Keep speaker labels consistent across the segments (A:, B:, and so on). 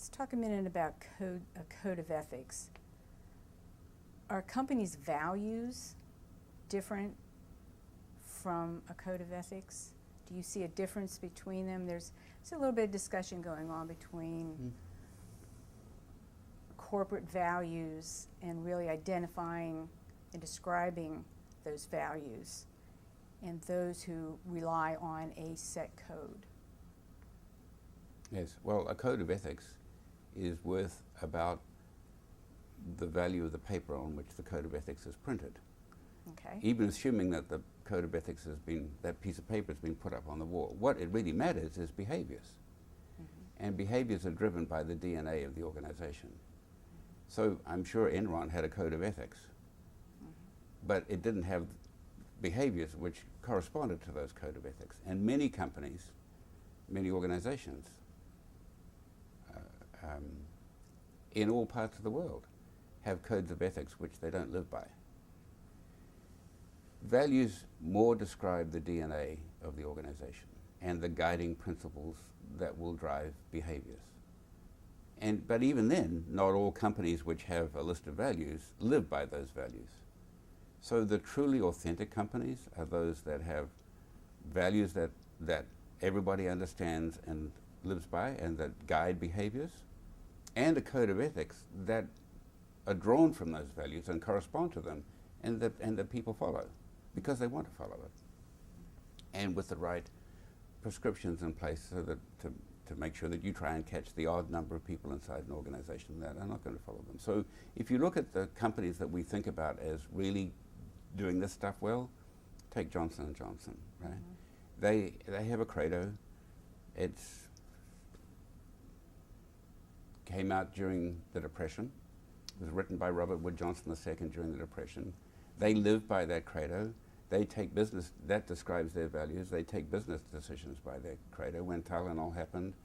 A: Let's talk a minute about a code of ethics. Are companies' values different from a code of ethics? Do you see a difference between them? There's a little bit of discussion going on between corporate values and really identifying and describing those values, and those who rely on a set code.
B: Yes, well, a code of ethics is worth about the value of the paper on which the code of ethics is printed.
A: Okay.
B: Even assuming that the code of ethics that piece of paper has been put up on the wall. What it really matters is behaviors. And behaviors are driven by the DNA of the organization. So I'm sure Enron had a code of ethics, but it didn't have behaviors which corresponded to those code of ethics. And many companies, many organizations, in all parts of the world have codes of ethics which they don't live by. Values more describe the DNA of the organization and the guiding principles that will drive behaviors. But even then, not all companies which have a list of values live by those values. So the truly authentic companies are those that have values that everybody understands and lives by and that guide behaviors, and a code of ethics that are drawn from those values and correspond to them, and that people follow because they want to follow it, and with the right prescriptions in place so that to make sure that you try and catch the odd number of people inside an organization that are not going to follow them. So if you look at the companies that we think about as really doing this stuff well, take Johnson & Johnson, right? They have a credo. It's came out during the Depression. It was written by Robert Wood Johnson II during the Depression. They live by that credo. They take business, that describes their values. They take business decisions by their credo. When Tylenol happened,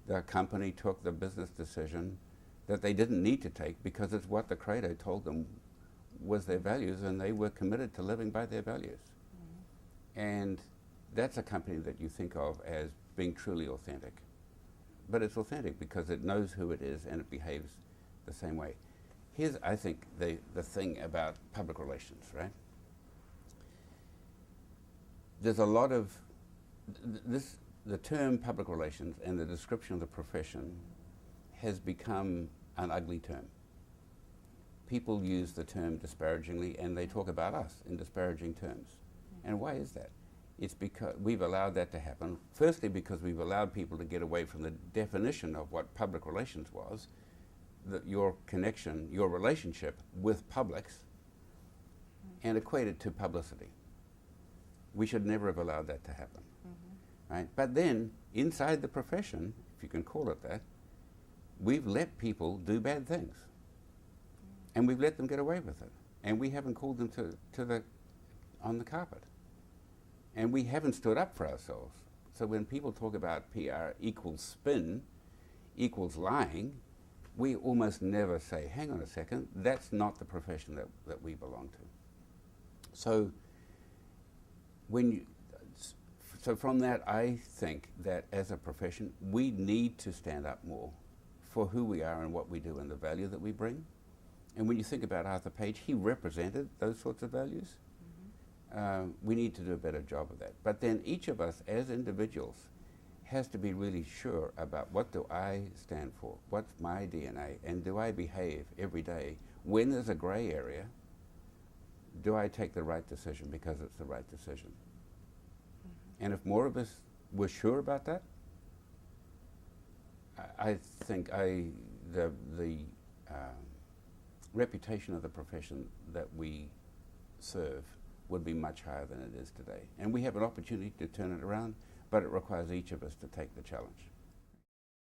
B: the company took the business decision that they didn't need to take because it's what the credo told them was their values, and they were committed to living by their values. And that's a company that you think of as being truly authentic. But it's authentic because it knows who it is and it behaves the same way. Here's, I think, the thing about public relations, right? There's a lot of the term public relations and the description of the profession has become an ugly term. People use the term disparagingly, and they talk about us in disparaging terms. And why is that? It's because we've allowed that to happen. Firstly, because we've allowed people to get away from the definition of what public relations was, that your connection, your relationship with publics, and equate it to publicity. We should never have allowed that to happen, right? But then, inside the profession, if you can call it that, we've let people do bad things. And we've let them get away with it. And we haven't called them on the carpet. And we haven't stood up for ourselves. So when people talk about PR equals spin, equals lying, we almost never say, hang on a second, that's not the profession that we belong to. So so from that, I think that as a profession, we need to stand up more for who we are and what we do and the value that we bring. And when you think about Arthur Page, he represented those sorts of values. We need to do a better job of that. But then each of us as individuals has to be really sure about what do I stand for, what's my DNA, and do I behave every day? When there's a gray area, do I take the right decision because it's the right decision? And if more of us were sure about that, I think the reputation of the profession that we serve would be much higher than it is today. And we have an opportunity to turn it around, but it requires each of us to take the challenge.